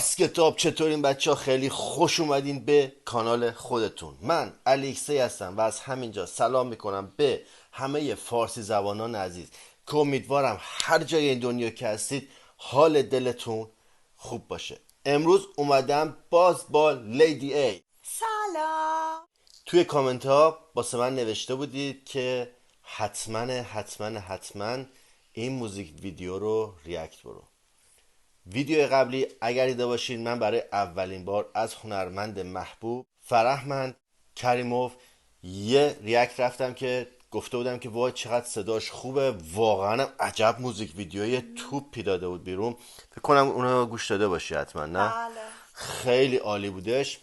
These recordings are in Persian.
باسکتاب. چطورین بچه ها؟ خیلی خوش اومدین به کانال خودتون. من الیکسی هستم و از همینجا سلام میکنم به همه فارسی زبانان عزیز که امیدوارم هر جای این دنیا که هستید حال دلتون خوب باشه. امروز اومدم باز با لیدی ای. سلام. توی کامنت ها واسه من نوشته بودید که حتما این موزیک ویدیو رو ریاکت برو. ویدیو قبلی اگر دیده باشین من برای اولین بار از هنرمند محبوب فرهمند کریموف یه ریاکت رفتم که گفته بودم که وای چقدر صداش خوبه، واقعا عجب موزیک ویدیوی توپی داده بود بیرون. فکر کنم اونو گوش داده باشی حتما، نه؟ بله. خیلی عالی بودش.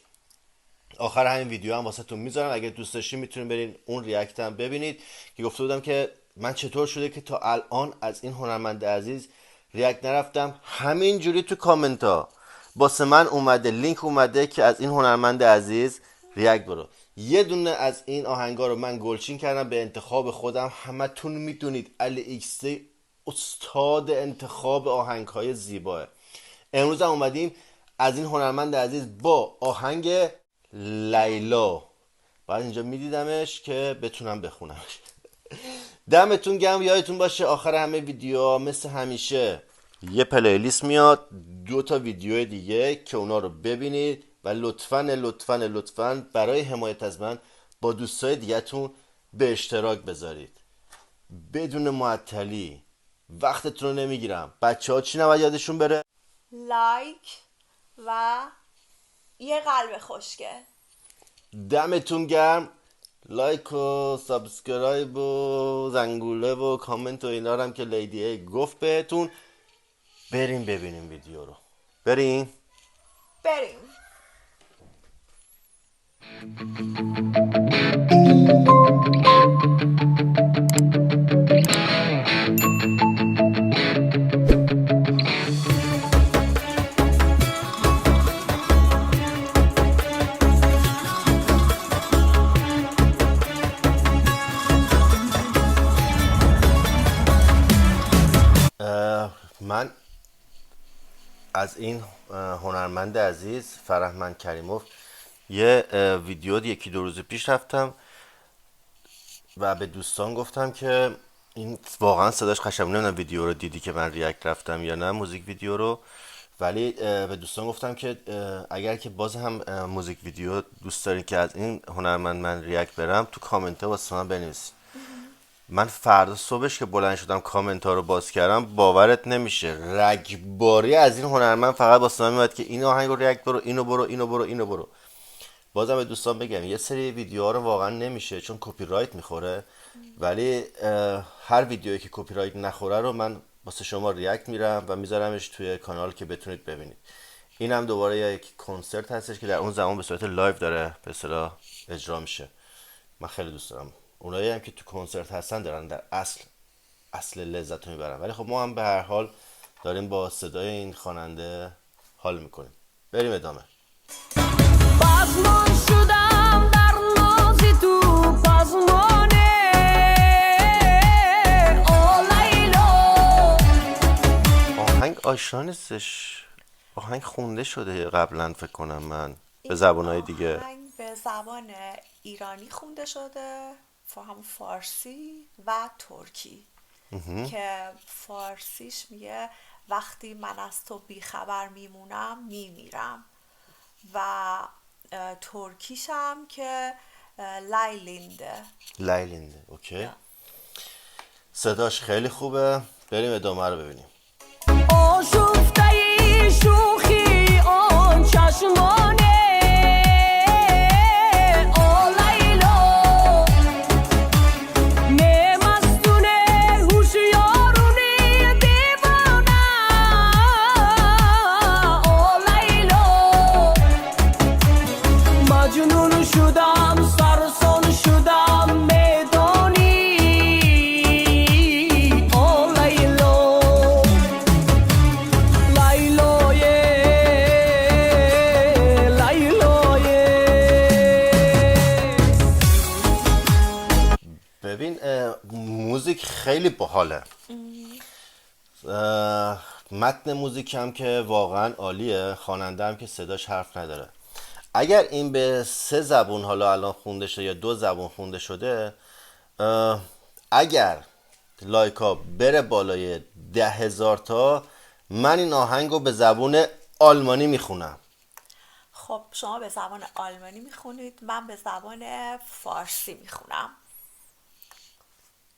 آخر همین ویدیو هم واسه تون میذارم، اگه دوست داشتین میتونین برین اون ریاکت هم ببینید که گفته بودم که من چطور شده که تا الان از این هنرمند عزیز ریاکت نرفتم. همینجوری تو کامنت ها واسه من اومده لینک اومده که از این هنرمند عزیز ریاکت برو. یه دونه از این آهنگا رو من گلچین کردم به انتخاب خودم. همتون میدونید الیکسی استاد انتخاب آهنگ های زیباه. امروز هم اومدیم از این هنرمند عزیز با آهنگ لیلا. بعد اینجا میدیدمش که بتونم بخونمش. دمتون گرم. یادتون باشه آخر همه ویدیوها مثل همیشه یه پلیلیست میاد، 2 تا ویدیو دیگه که اونا رو ببینید و لطفاً برای حمایت از من با دوستای دیگه‌تون به اشتراک بذارید. بدون معطلی وقتتون رو نمیگیرم. بچه‌ها چی نباید یادشون بره؟ لایک و یه قلب خوشگل. دمتون گرم. لایک و سابسکرایب و زنگوله و کامنت و اینا رو هم که لیدی ای گفت بهتون. بریم ببینیم ویدیو رو. بریم. من از این هنرمند عزیز فرهمند کریموف یه ویدیو 1-2 روز پیش رفتم و به دوستان گفتم که این واقعا صداش قشنگه. نمیدونم ویدیو رو دیدی که من ریاکت رفتم یا نه، موزیک ویدیو رو، ولی به دوستان گفتم که اگر که باز هم موزیک ویدیو دوست دارین که از این هنرمند من ریاکت برم تو کامنت ها واسه من بنویسید. من فردا صبحش که بلند شدم کامنت ها رو باز کردم باورت نمیشه رگباری از این هنرمند فقط واسه من میاد که این آهنگ رو ریاکت برو، اینو برو. بازم به دوستان بگم یه سری ویدیوها رو واقعا نمیشه چون کپی رایت میخوره، ولی هر ویدیویی که کپی رایت نخوره رو من واسه شما ریاکت میرم و میذارمش توی کانال که بتونید ببینید. این هم دوباره یک کنسرت هستش که در اون زمان به صورت لایو داره به اصطلاح اجرا میشه. من خیلی دوست دارم. اونایی هم که تو کنسرت هستن دارن در اصل لذت رو میبرن، ولی خب ما هم به هر حال داریم با صدای این خواننده حال میکنیم. بریم ادامه. پازمان شدم در نازی تو پازمانه او لیلا. آهنگ آشنا نیستش، آهنگ خونده شده قبلا فکر کنم من به زبانهای دیگه. آهنگ به زبان ایرانی خونده شده، هم فارسی و ترکی که فارسیش میگه وقتی من از تو بیخبر میمونم میمیرم و ترکیشم که لیلینده. اوکی. صداش خیلی خوبه. بریم ادامه رو ببینیم. آشفته شوخی آن چشمانه او لیلا. نمستونه هوشیارونی دیوانه او لیلا. مجنون شدم سرسون شدم میدانی او لیلا. لیلای ببین موزیک خیلی باحاله. متن موزیک هم که واقعا عالیه، خواننده هم که صداش حرف نداره. اگر این به 3 زبون حالا الان خونده شده یا 2 زبون خونده شده، اگر لایکا بره بالای 10,000 تا، من این آهنگ رو به زبون آلمانی میخونم. خب شما به زبان آلمانی میخونید، من به زبان فارسی میخونم.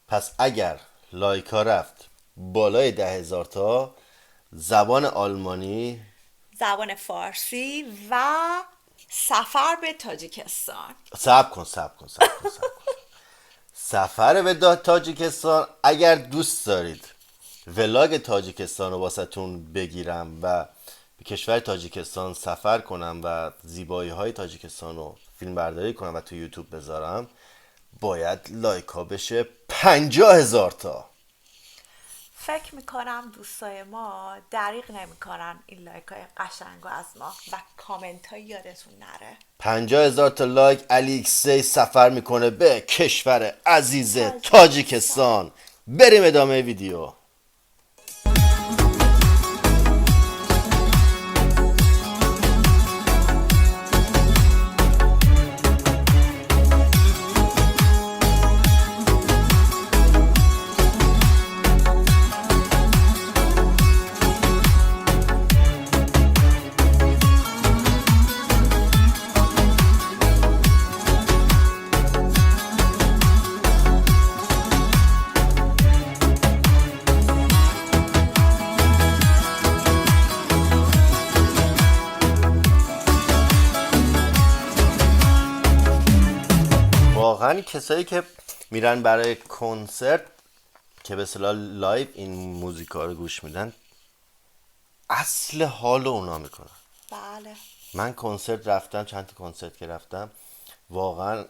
پس اگر لایکا رفت بالای 10,000 تا، زبان آلمانی، زبان فارسی و سفر به تاجیکستان. صبر کن. سفر به تاجیکستان، اگر دوست دارید ولاگ تاجیکستان رو واسهتون بگیرم و به کشور تاجیکستان سفر کنم و زیبایی های تاجیکستان رو فیلم برداری کنم و تو یوتیوب بذارم، باید لایکا بشه 50,000 تا. فکر میکنم دوستای ما دریغ نمیکنن این لایک های قشنگ از ما و کامنت های یادتون نره. 50,000 تا لایک، الیکسی سفر میکنه به کشور عزیز تاجیکستان. بریم ادامه ویدیو. واقعا کسایی که میرن برای کنسرت که به اصطلاح لایو این موزیکا رو گوش میدن، اصل حال اونا میکنن. بله. من کنسرت رفتم، چند تا کنسرت که رفتم، واقعا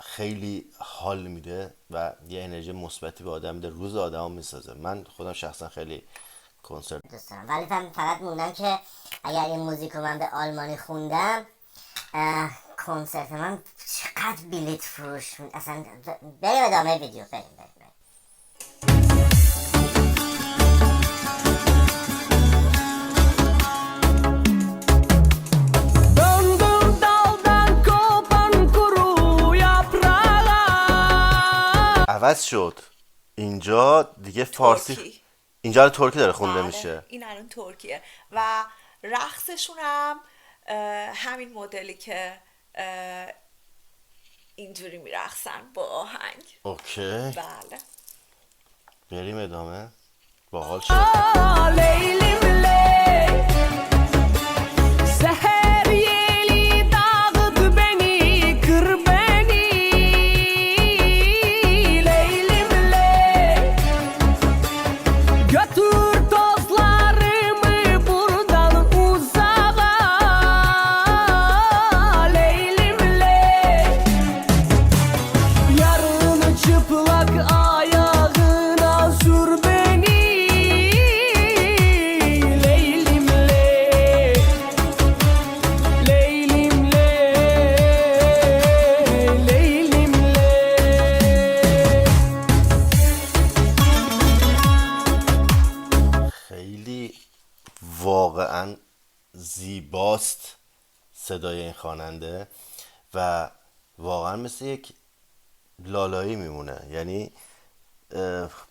خیلی حال میده و یه انرژی مثبتی به آدم میده، روز آدمو میسازه. من خودم شخصا خیلی کنسرت دوست دارم، ولی فقط موندم که اگر این موزیک رو من به آلمانی خوندم، کنسرت من چقدر بلیت فروش اصلا. بریم ادامه ویدیو. بریم. Döndüm daldan kopan kuru yaprağa. عوض شد. اینجا دیگه فارسی، ترکی. اینجا ترکی داره خونده بله. میشه. این الان ترکیه و رقصشون هم همین مدلی که اینجوری میرقصن با آهنگ. اوکی، بله. بریم ادامه. باحال شد. Leylim ley, seher yeli dağıt beni, kır beni. Leylim ley, götür tozlarımı buradan uzağa. Leylim ley, yarın çıplak ayağına sür beni. Leylim ley, leylim ley, leylim ley. خیلی واقعا زیباست صدای این خواننده و واقعا مثل یک لالایی میمونه. یعنی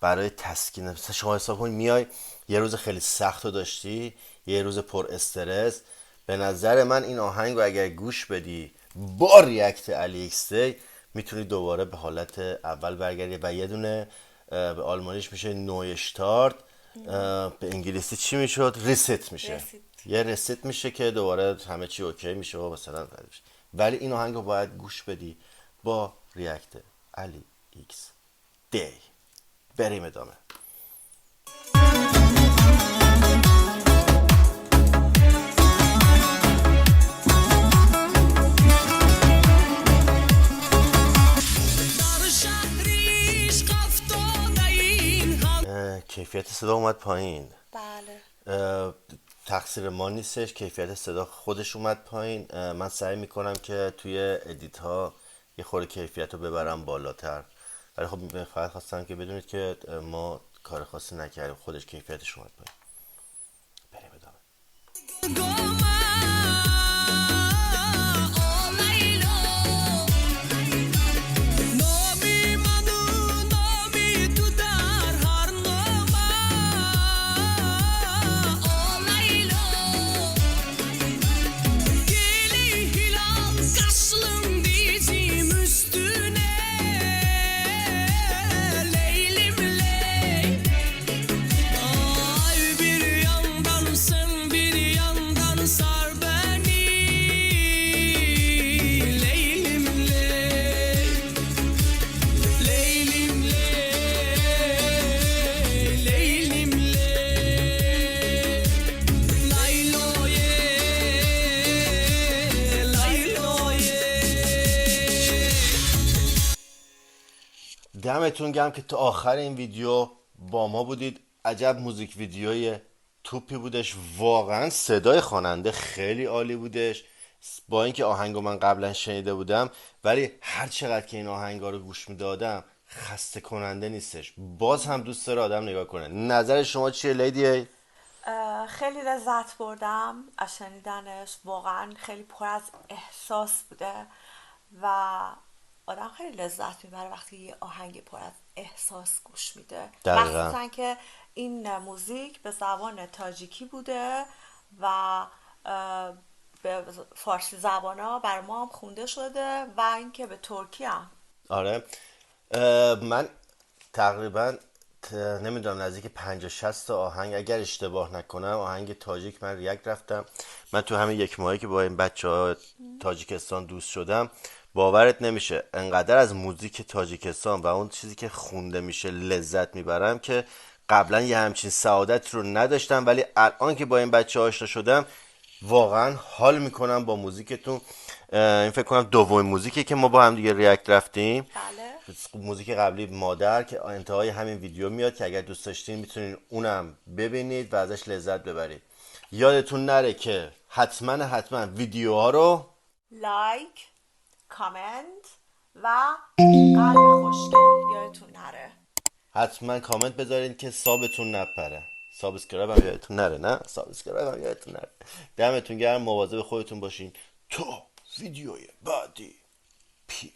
برای تسکین، مثلا شما حساب کنید میای یه روز خیلی سخت رو داشتی، یه روز پر استرس، به نظر من این آهنگ رو اگر گوش بدی با ریاکت الیکسی، میتونی دوباره به حالت اول برگردی و یه دونه به آلمانیش میشه نویشتارت، به انگلیسی چی میشد؟ ریست میشه. رست. یه ریست میشه که دوباره همه چی اوکی میشه و مثلا میشه. ولی این آهنگ رو باید گوش بدی با ریاکت علی ایکس دی. بریم ادامه. کیفیت صدا اومد پایین. بله. تقصیر ما نیستش، کیفیت صدا خودش اومد پایین. من سعی میکنم که توی ادیت ها یه خورده کیفیت رو ببرم بالاتر، ولی خب فقط خواستم که بدونید که ما کار خاصی نکردیم، خودش کیفیتش اومد پایین. vurguma O Leylo Nomi manu nomi tutar harnoma O Leylo Geli hilal kaşlım dizim üstüne Leylim ley Ay bir yandan sen bir yandan sar beni Leylim ley Leylim ley Leylim ley Laylo ye Laylo ye دمتون گرم که تا آخر این ویدیو با ما بودید. عجب موزیک ویدیوی توپی بودش. واقعا صدای خواننده خیلی عالی بودش. با اینکه آهنگو من قبلا شنیده بودم ولی هر چقدر که این آهنگا رو گوش میدادم خسته کننده نیستش. باز هم دوست داره آدم نگاه کنه. نظر شما چیه لیدی ای؟ خیلی لذت بردم از شنیدنش. واقعا خیلی پر از احساس بوده و آدم خیلی لذت میبره وقتی یه آهنگ پر از احساس گوش میده. دقیقاً. مخصوصا که این موزیک به زبان تاجیکی بوده و به فارسی زبان ها بر ما هم خونده شده و اینکه به ترکی هم. آره. من تقریبا نمیدونم نزدیک 50-60 تا آهنگ اگر اشتباه نکنم آهنگ تاجیک من ریاکت رفتم. من تو همین یک ماهی که با این بچه ها تاجیکستان دوست شدم باورت نمیشه انقدر از موزیک تاجیکستان و اون چیزی که خونده میشه لذت میبرم که قبلا یه همچین سعادت رو نداشتم ولی الان که با این بچه ها آشنا شدم واقعا حال میکنم با موزیکتون. این فکر کنم دومین موزیکی که ما با هم دیگه ریاکت رفتیم. بله. موزیک قبلی مادر که انتهای همین ویدیو میاد که اگر دوست داشتین میتونین اونم ببینید و ازش لذت ببرید. یادتون نره که حتما ویدیوها رو لایک، کامنت و قلب خوشگل یادتون نره. حتما کامنت بذارین که سابتون نپره. سابسکرایب هم یادتون نره. نه سابسکرایب هم یادتون نره. دمتون گرم. مواظب خودتون باشین تا ویدیوی بعدی. پیس.